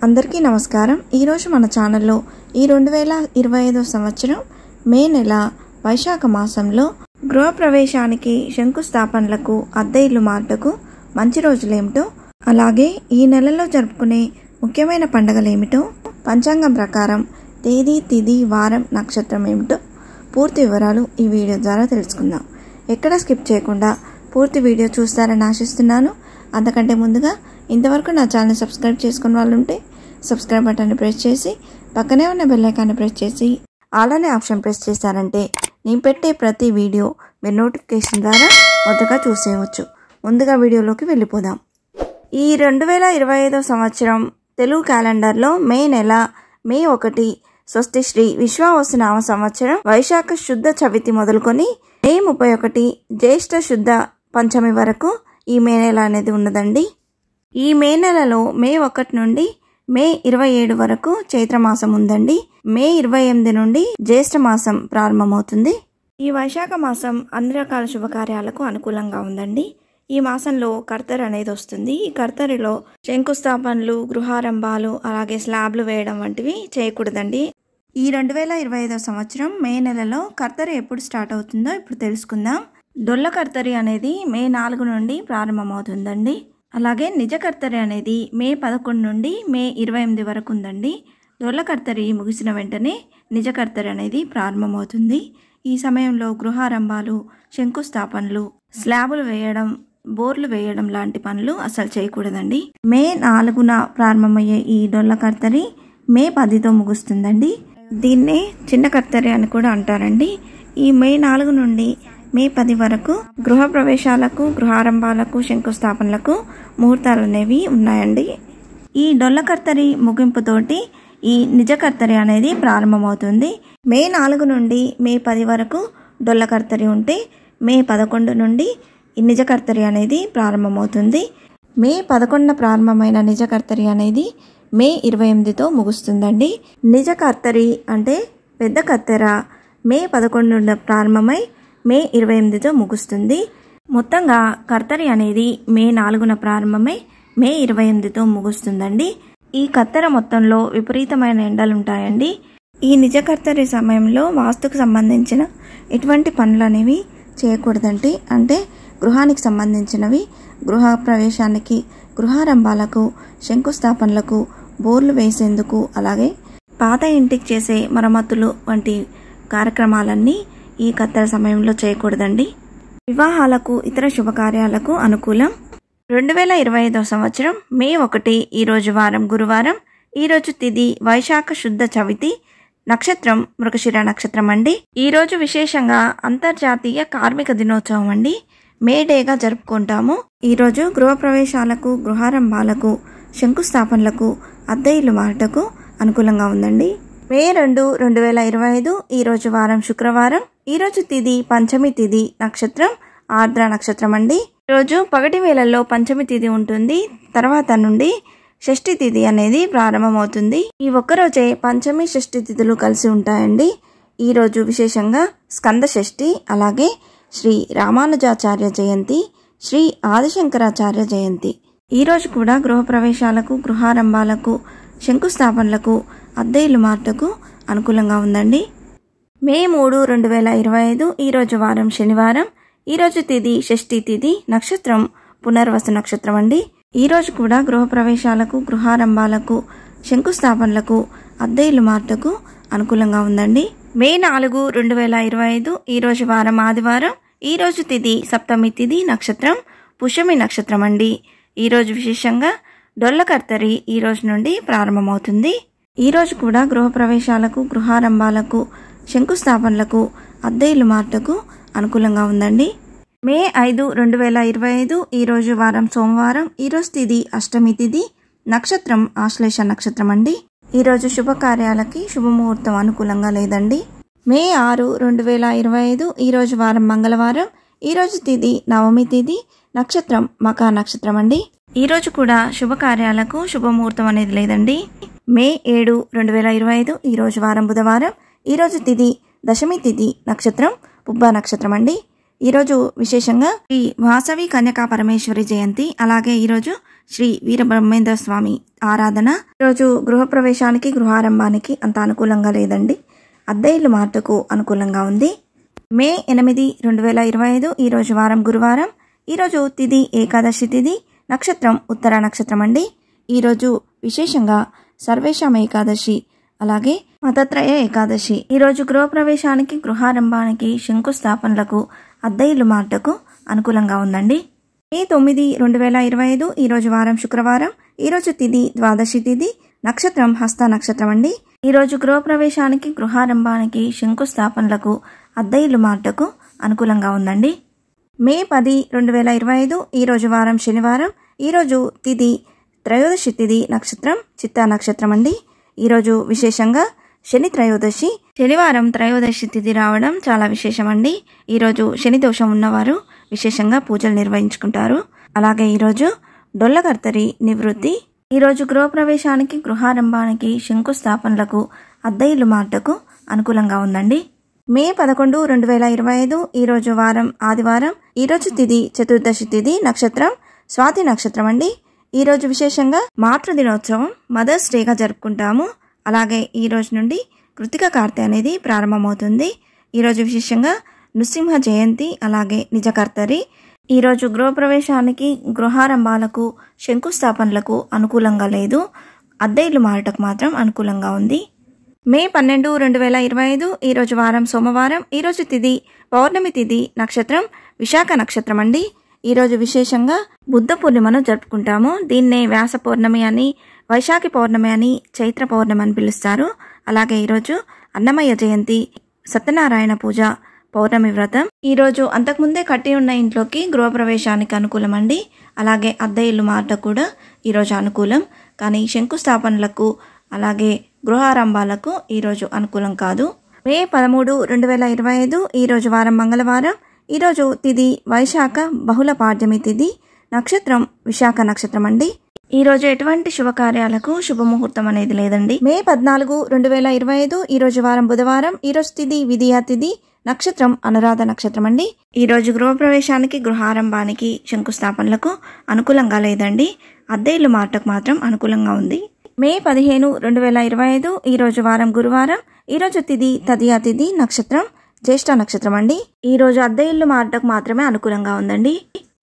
అందరికీ నమస్కారం। ఈ రోజు మన ఛానల్లో ఈ 2025 సంవత్సరం మే నెల వైశాఖ మాసంలో గృహ ప్రవేశానికి శంకుస్థాపనలకు అద్దె ఇల్లు మార్పుకు మంచి రోజులేమిటో అలాగే ఈ నెలలో జరుపుకునే ముఖ్యమైన పండుగలు ఏమిటో పంచాంగం ప్రకారం తేదీ తిథి వారం నక్షత్రం ఏమిటో పూర్తి వివరాలు ఈ వీడియో ద్వారా తెలుసుకుందాం। ఎక్కడ స్కిప్ చేయకుండా పూర్తి వీడియో చూస్తారని ఆశిస్తున్నాను। అంతకంటే ముందుగా ఇంతవరకు నా ఛానల్ సబ్స్క్రైబ్ చేసుకున్న వాళ్ళు ఉంటే సబ్స్క్రైబ్ బటన్ ప్రెస్ చేసి పక్కనే ఉన్న బెల్ ఐకాన్ ప్రెస్ చేసి ఆల్ అనే ఆప్షన్ ప్రెస్ చేశారంటే నేను పెట్టే ప్రతి వీడియో మీరు నోటిఫికేషన్ ద్వారా మొదటగా చూసేయవచ్చు। ముందుగా వీడియోలోకి వెళ్ళిపోదాం। ఈ 2025 సంవత్సరం తెలుగు క్యాలెండర్లో మే నెల మే 1 స్వస్తి శ్రీ విశ్వావసునామ సంవత్సరం వైశాఖ శుద్ధ చవితి మొదలుకొని మే 31 జ్యేష్ఠ శుద్ధ పంచమి వరకు ఈ మే నెల అనేది ఉన్నదండి। ఈ మే నెలలో మే 1 నుండి మే 27 వరకు చైత్రమాసం ఉందండి। మే 28 నుండి జ్యేష్ఠ మాసం ప్రారంభమవుతుంది। ఈ వైశాఖ మాసం అన్ని రకాల శుభకార్యాలకు అనుకూలంగా ఉందండి। ఈ మాసంలో కర్తరి అనేది వస్తుంది। ఈ కర్తరిలో శంకుస్థాపనలు, గృహారంభాలు, అలాగే స్లాబ్లు వేయడం వంటివి చేయకూడదండి। ఈ 2025 సంవత్సరం మే నెలలో కర్తరి ఎప్పుడు స్టార్ట్ అవుతుందో ఇప్పుడు తెలుసుకుందాం। డొల్ల కర్తరి అనేది మే 4 నుండి ప్రారంభమవుతుందండి। అలాగే నిజ కర్తరి అనేది మే 11 నుండి మే 28 వరకు ఉందండి। డొల్ల కర్తరి ముగిసిన వెంటనే నిజ కర్తరి అనేది ప్రారంభమవుతుంది। ఈ సమయంలో గృహారంభాలు, శంకుస్థాపనలు, స్లాబులు వేయడం, బోర్లు వేయడం లాంటి పనులు అసలు చేయకూడదండి। మే 4న ప్రారంభమయ్యే ఈ డొల్ల కర్తరి మే 10తో ముగుస్తుందండి। దీన్నే చిన్న కర్తరి అని కూడా అంటారండి। ఈ మే 4 నుండి మే 10 వరకు గృహ ప్రవేశాలకు, గృహారంభాలకు, శంకుస్థాపనలకు ముహూర్తాలు అనేవి ఉన్నాయండి। ఈ డొల్ల కర్తరి ముగింపుతోటి ఈ నిజ కర్తరి అనేది ప్రారంభమవుతుంది। మే 4 నుండి మే 10 వరకు డొల్ల కర్తరి ఉంటే మే 11 నుండి ఈ నిజ కర్తరి అనేది ప్రారంభమవుతుంది। మే 11న ప్రారంభమైన నిజ కర్తరి అనేది మే 28తో ముగుస్తుందండి। నిజ కర్తరి అంటే పెద్ద కత్తెర మే 11 నుండి ప్రారంభమై మే 28తో ముగుస్తుంది। మొత్తంగా కర్తరి అనేది మే 4న ప్రారంభమై మే 28తో ముగుస్తుందండి। ఈ కత్తెర మొత్తంలో విపరీతమైన ఎండలు ఉంటాయండి। ఈ నిజ కర్తరి సమయంలో వాస్తుకు సంబంధించిన ఎటువంటి పనులు అనేవి చేయకూడదండి। అంటే గృహానికి సంబంధించినవి, గృహ ప్రవేశానికి, గృహారంభాలకు, శంకుస్థాపనలకు, బోర్లు వేసేందుకు, అలాగే పాత ఇంటికి చేసే మరమ్మతులు వంటి కార్యక్రమాలన్నీ ఈ కత్తెర సమయంలో చేయకూడదండి। వివాహాలకు, ఇతర శుభకార్యాలకు అనుకూలం। 2025 సంవత్సరం మే 1 ఈరోజు వారం గురువారం। ఈరోజు తిథి వైశాఖ శుద్ధ చవితి, నక్షత్రం మృగశిర నక్షత్రం అండి। ఈరోజు విశేషంగా అంతర్జాతీయ కార్మిక దినోత్సవం అండి, మే డేగా జరుపుకుంటాము। ఈరోజు గృహ ప్రవేశాలకు, గృహారంభాలకు, శంకుస్థాపనలకు, అద్దె ఇల్లు మారటకు అనుకూలంగా ఉందండి। మే 2 2025 ఈరోజు వారం శుక్రవారం। ఈరోజు తిథి పంచమి తిథి, నక్షత్రం ఆర్ద్ర నక్షత్రం అండి। ఈరోజు పగటి వేళల్లో పంచమి తిథి ఉంటుంది, తర్వాత నుండి షష్ఠి తిథి అనేది ప్రారంభమవుతుంది। ఈ ఒక్కరోజే పంచమి షష్ఠి తిథులు కలిసి ఉంటాయండి। ఈరోజు విశేషంగా స్కంద షష్ఠి, అలాగే శ్రీ రామానుజాచార్య జయంతి, శ్రీ ఆదిశంకరాచార్య జయంతి। ఈరోజు కూడా గృహ ప్రవేశాలకు, గృహారంభాలకు, శంకుస్థాపనలకు, అద్దె ఇల్లు మార్పుకు అనుకూలంగా ఉందండి। మే 3 2025 ఈరోజు వారం శనివారం। ఈరోజు తిథి షష్ఠి తిథి, నక్షత్రం పునర్వసు నక్షత్రం అండి। ఈరోజు కూడా గృహ ప్రవేశాలకు, గృహారంభాలకు, శంకుస్థాపనలకు, అద్దె ఇల్లు మార్పుకు అనుకూలంగా ఉందండి। మే 4 2025 ఈరోజు వారం ఆదివారం। ఈరోజు తిథి సప్తమి తిథి, నక్షత్రం పుష్యమి నక్షత్రం అండి। ఈరోజు విశేషంగా డొల్ల కర్తరి ఈ రోజు నుండి ప్రారంభమవుతుంది। ఈరోజు కూడా గృహ ప్రవేశాలకు, గృహారంభాలకు, శంకుస్థాపనలకు, అద్దె ఇల్లు మార్పుకు అనుకూలంగా ఉందండి। మే 5 2025 ఈరోజు వారం సోమవారం। ఈరోజు తిథి అష్టమి తిథి, నక్షత్రం ఆశ్లేష నక్షత్రం అండి। ఈరోజు శుభకార్యాలకి శుభముహూర్తం అనుకూలంగా లేదండి। మే 6 2025 ఈరోజు వారం మంగళవారం। ఈరోజు తిథి నవమి తిథి, నక్షత్రం మఖా నక్షత్రం అండి। ఈరోజు కూడా శుభకార్యాలకు శుభముహూర్తం అనేది లేదండి। మే 7 2025 ఈరోజు వారం బుధవారం। ఈరోజు తిథి దశమి తిథి, నక్షత్రం పుబ్బ నక్షత్రం అండి। ఈరోజు విశేషంగా శ్రీ వాసవి కన్యకా పరమేశ్వరి జయంతి, అలాగే ఈరోజు శ్రీ వీరబ్రహ్మేంద్ర స్వామి ఆరాధన. ఈరోజు గృహప్రవేశానికి గృహారంభానికి అంత అనుకూలంగా లేదండి. అద్దె ఇల్లు మార్పుకు అనుకూలంగా ఉంది. మే 8, 2025 ఈరోజు వారం గురువారం. ఈరోజు తిథి ఏకాదశి తిథి, నక్షత్రం ఉత్తర నక్షత్రం అండి. ఈరోజు విశేషంగా సర్వేశామ ఏకాదశి, అలాగే మతత్రయ ఏకాదశి. ఈరోజు గృహప్రవేశానికి గృహారంభానికి శంకుస్థాపనలకు అద్దె ఇల్లు మార్పుకు అనుకూలంగా ఉందండి. మే 9, 2025 ఈరోజు వారం శుక్రవారం. ఈరోజు తిథి ద్వాదశి తిథి, నక్షత్రం హస్త నక్షత్రం అండి. ఈరోజు గృహప్రవేశానికి గృహారంభానికి శంకుస్థాపనలకు అద్దె ఇల్లు మార్పుకు అనుకూలంగా ఉందండి. మే 10, 2025 ఈరోజు వారం శనివారం. ఈరోజు తిథి త్రయోదశి తిథి, నక్షత్రం చిత్తా నక్షత్రం అండి. ఈరోజు విశేషంగా శని త్రయోదశి. శనివారం త్రయోదశి తిథి రావడం చాలా విశేషం అండి. ఈరోజు శని దోషం ఉన్నవారు విశేషంగా పూజలు నిర్వహించుకుంటారు. అలాగే ఈరోజు డొల్లకర్తరి నివృత్తి. ఈరోజు గృహప్రవేశానికి గృహారంభానికి శంకుస్థాపనలకు అద్దె ఇల్లు మార్పుకు అనుకూలంగా ఉందండి. మే 11, 2025 ఈరోజు వారం ఆదివారం. ఈరోజు తిథి చతుర్దశి తిథి, నక్షత్రం స్వాతి నక్షత్రం అండి. ఈరోజు విశేషంగా మాతృ దినోత్సవం, మదర్స్ డేగా జరుపుకుంటాము. అలాగే ఈ రోజు నుండి కృతిక కార్తె అనేది ప్రారంభమవుతుంది. ఈరోజు విశేషంగా నృసింహ జయంతి, అలాగే నిజకర్తరి. ఈరోజు గృహప్రవేశానికి గృహారంభాలకు శంకుస్థాపనలకు అనుకూలంగా లేదు. అద్దె ఇల్లు మారటకు మాత్రం అనుకూలంగా ఉంది. మే 12, 2025 ఈరోజు వారం సోమవారం. ఈరోజు తిథి పౌర్ణమి తిథి, నక్షత్రం విశాఖ నక్షత్రం అండి. ఈరోజు విశేషంగా బుద్ధ పూర్ణిమను జరుపుకుంటాము. దీన్నే వ్యాస పౌర్ణమి అని, వైశాఖి పౌర్ణమి అని, చైత్ర పౌర్ణమి అని పిలుస్తారు. అలాగే ఈరోజు అన్నమయ్య జయంతి, సత్యనారాయణ పూజ, పౌర్ణమి వ్రతం. ఈరోజు అంతకుముందే కట్టి ఉన్న ఇంట్లోకి గృహప్రవేశానికి అనుకూలం అండి. అలాగే అద్దె ఇల్లు మార్ట కూడా ఈరోజు అనుకూలం. కానీ శంకుస్థాపనలకు అలాగే గృహారంభాలకు ఈరోజు అనుకూలం కాదు. మే 13, 2025 ఈరోజు వారం మంగళవారం. ఈరోజు తిథి వైశాఖ బహుళ పాడ్యమి తిథి, నక్షత్రం విశాఖ నక్షత్రం అండి. ఈరోజు ఎటువంటి శుభకార్యాలకు శుభముహూర్తం అనేది లేదండి. మే 14, 2025 ఈరోజు వారం బుధవారం. ఈరోజు తిథి విధియా తిథి, నక్షత్రం అనురాధ నక్షత్రం అండి. ఈరోజు గృహప్రవేశానికి గృహారంభానికి శంకుస్థాపనలకు అనుకూలంగా లేదండి. అద్దె ఇల్లు మార్పుకు మాత్రం అనుకూలంగా ఉంది. మే 15, 2025 ఈరోజు వారం గురువారం. ఈరోజు తిథి తదియా తిథి, నక్షత్రం జ్యేష్ఠ నక్షత్రం అండి. ఈరోజు అద్దె ఇల్లు మార్పుకు మాత్రమే అనుకూలంగా ఉందండి.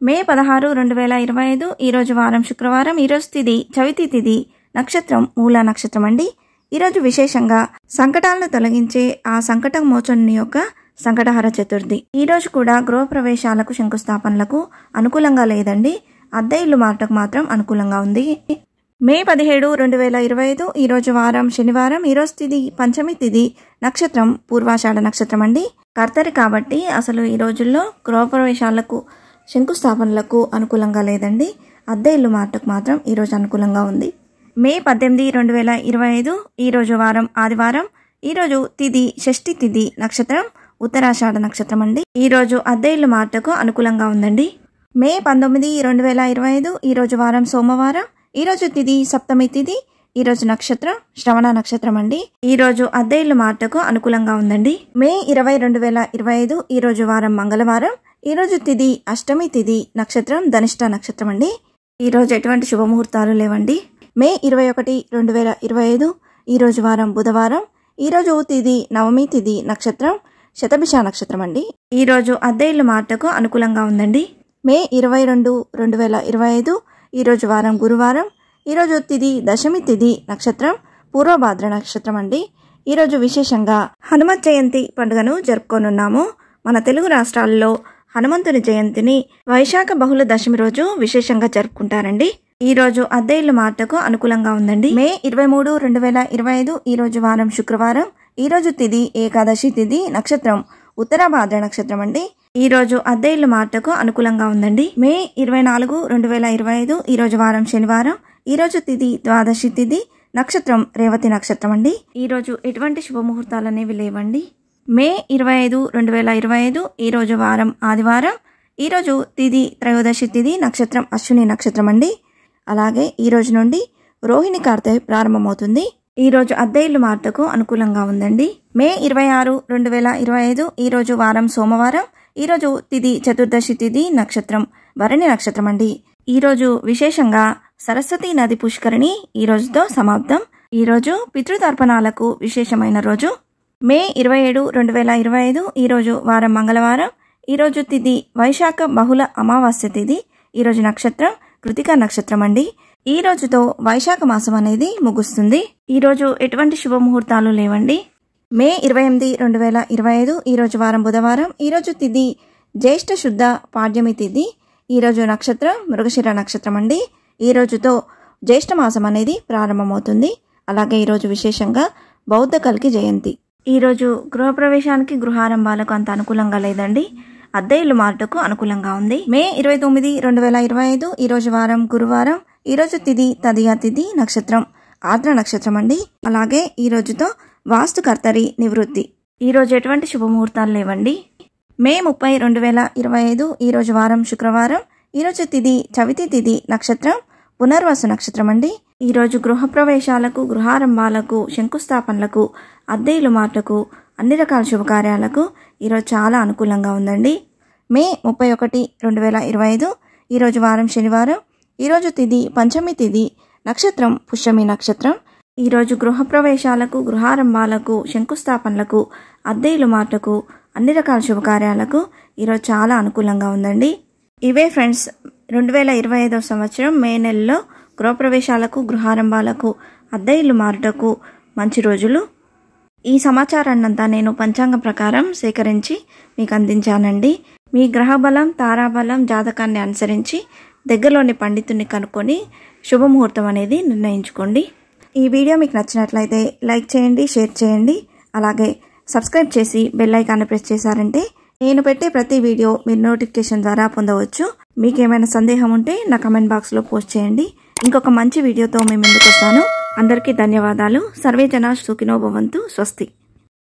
మే 16, 2025 ఈరోజు వారం శుక్రవారం. ఈరోజు తిథి చవితి తిథి, నక్షత్రం మూల నక్షత్రం అండి. ఈరోజు విశేషంగా సంకటాలను తొలగించే ఆ సంకట మోచనుని యొక్క సంకటహర చతుర్థి. ఈరోజు కూడా గృహప్రవేశాలకు శంకుస్థాపనలకు అనుకూలంగా లేదండి. అద్దె ఇల్లు మార్పుకు మాత్రం అనుకూలంగా ఉంది. మే 17, 2025 ఈరోజు వారం శనివారం. ఈరోజు తిథి పంచమి తిథి, నక్షత్రం పూర్వాషాఢ నక్షత్రం అండి. కర్తరి కాబట్టి అసలు ఈ రోజుల్లో గృహప్రవేశాలకు శంకుస్థాపనలకు అనుకూలంగా లేదండి. అద్దె ఇల్లు మార్పుకు మాత్రం ఈరోజు అనుకూలంగా ఉంది. మే 18, 2025 ఈరోజు వారం ఆదివారం. ఈరోజు తిథి షష్ఠి తిథి, నక్షత్రం ఉత్తరాషాఢ నక్షత్రం అండి. ఈరోజు అద్దె ఇల్లు మార్పుకు అనుకూలంగా ఉందండి. మే 19, 2025 ఈరోజు వారం సోమవారం. ఈరోజు తిథి సప్తమి తిథి, ఈరోజు నక్షత్రం శ్రవణ నక్షత్రం అండి. ఈరోజు అద్దె ఇల్లు మార్పుకు అనుకూలంగా ఉందండి. మే 20, 2025 ఈరోజు వారం మంగళవారం. ఈరోజు తిథి అష్టమి తిథి, నక్షత్రం ధనిష్ట నక్షత్రం అండి. ఈరోజు ఎటువంటి శుభముహూర్తాలు లేవండి. మే 21, 2025 ఈరోజు వారం బుధవారం. ఈరోజు తిథి నవమి తిథి, నక్షత్రం శతభిష నక్షత్రం అండి. ఈరోజు అద్దె ఇల్లు మార్పుకు అనుకూలంగా ఉందండి. మే 22, 2025 ఈరోజు వారం గురువారం. ఈరోజు తిథి దశమి తిథి, నక్షత్రం పూర్వభాద్ర నక్షత్రం అండి. ఈరోజు విశేషంగా హనుమత్ జయంతి పండుగను జరుపుకోనున్నాము. మన తెలుగు రాష్ట్రాల్లో హనుమంతుని జయంతిని వైశాఖ బహుళ దశమి రోజు విశేషంగా జరుపుకుంటారండి. ఈరోజు అద్దె ఇల్లు మార్పుకు అనుకూలంగా ఉందండి. మే 23, 2025 ఈరోజు వారం శుక్రవారం. ఈరోజు తిథి ఏకాదశి తిథి, నక్షత్రం ఉత్తరాభాద్ర నక్షత్రం అండి. ఈరోజు అద్దె ఇల్లు మార్పుకు అనుకూలంగా ఉందండి. మే 24, 2025 ఈరోజు వారం శనివారం. ఈరోజు తిథి ద్వాదశి తిథి, నక్షత్రం రేవతి నక్షత్రం అండి. ఈరోజు ఎటువంటి శుభముహూర్తాలు అనేవి లేవండి. మే 25, 2025 ఈరోజు వారం ఆదివారం. ఈరోజు తిథి త్రయోదశి తిథి, నక్షత్రం అశ్విని నక్షత్రం అండి. అలాగే ఈ రోజు నుండి రోహిణి కార్తె ప్రారంభమవుతుంది. ఈరోజు అద్దె ఇల్లు మార్పుకు అనుకూలంగా ఉందండి. మే 26, 2025 ఈరోజు వారం సోమవారం. ఈరోజు తిథి చతుర్దశి తిథి, నక్షత్రం భరణి నక్షత్రం అండి. ఈరోజు విశేషంగా సరస్వతి నది పుష్కరిణి ఈ రోజుతో సమాప్తం. ఈ రోజు పితృతర్పణాలకు విశేషమైన రోజు. మే 27, 2025 ఈ రోజు వారం మంగళవారం. ఈ రోజు తిథి వైశాఖ బహుళ అమావాస్య తిథి. ఈ రోజు నక్షత్రం కృతికా నక్షత్రం అండి. ఈ రోజుతో వైశాఖ మాసం అనేది ముగుస్తుంది. ఈ రోజు ఎటువంటి శుభముహూర్తాలు లేవండి. మే 28, 2025 ఈ రోజు వారం బుధవారం. ఈ రోజు తిథి జ్యేష్ఠ శుద్ధ పాడ్యమి తిథి. ఈ రోజు నక్షత్రం మృగశిర నక్షత్రం అండి. ఈ రోజుతో జ్యేష్ఠ మాసం అనేది ప్రారంభమవుతుంది. అలాగే ఈరోజు విశేషంగా బౌద్ధ కల్కి జయంతి. ఈరోజు గృహప్రవేశానికి గృహారంభాలకు అంత అనుకూలంగా లేదండి. అద్దె ఇల్లు మారుటకు అనుకూలంగా ఉంది. మే 29, 2025 ఈ రోజు వారం గురువారం. ఈ రోజు తిథి తదియా తిథి, నక్షత్రం ఆర్ద్ర నక్షత్రం అండి. అలాగే ఈ రోజుతో వాస్తుకర్తరి నివృత్తి. ఈ రోజు ఎటువంటి శుభముహూర్తాలు లేవండి. మే 30, 2025 ఈ రోజు వారం శుక్రవారం. ఈ రోజు తిథి చవితి తిథి, నక్షత్రం పునర్వసు నక్షత్రం అండి. ఈ రోజు గృహప్రవేశాలకు గృహారంభాలకు శంకుస్థాపనలకు అద్దె ఇల్లు మార్పులకు అన్ని రకాల శుభకార్యాలకు ఈరోజు చాలా అనుకూలంగా ఉందండి. మే 31, 2025 ఈ రోజు వారం శనివారం. ఈరోజు తిథి పంచమి తిథి, నక్షత్రం పుష్యమి నక్షత్రం. ఈరోజు గృహప్రవేశాలకు గృహారంభాలకు శంకుస్థాపనలకు అద్దె ఇల్లు మార్పులకు అన్ని రకాల శుభకార్యాలకు ఈరోజు చాలా అనుకూలంగా ఉందండి. ఇవే ఫ్రెండ్స్ 2025 సంవత్సరం మే నెలలో గృహప్రవేశాలకు గృహారంభాలకు అద్దె ఇల్లు మారుటకు మంచి రోజులు. ఈ సమాచారాన్నంతా నేను పంచాంగం ప్రకారం సేకరించి మీకు అందించానండి. మీ గ్రహబలం తారాబలం జాతకాన్ని అనుసరించి దగ్గరలోని పండితుని కనుక్కొని శుభముహూర్తం అనేది నిర్ణయించుకోండి. ఈ వీడియో మీకు నచ్చినట్లయితే లైక్ చేయండి, షేర్ చేయండి. అలాగే సబ్స్క్రైబ్ చేసి బెల్ ఐకాన్ని ప్రెస్ చేశారంటే నేను పెట్టే ప్రతి వీడియో మీరు నోటిఫికేషన్ ద్వారా పొందవచ్చు. మీకు ఏమైనా సందేహం ఉంటే నా కమెంట్ బాక్స్లో పోస్ట్ చేయండి. ఇంకొక మంచి వీడియోతో మేము ముందుకు వస్తాను. అందరికీ ధన్యవాదాలు. సర్వే జనా సుఖినో భవంతు. స్వస్తి.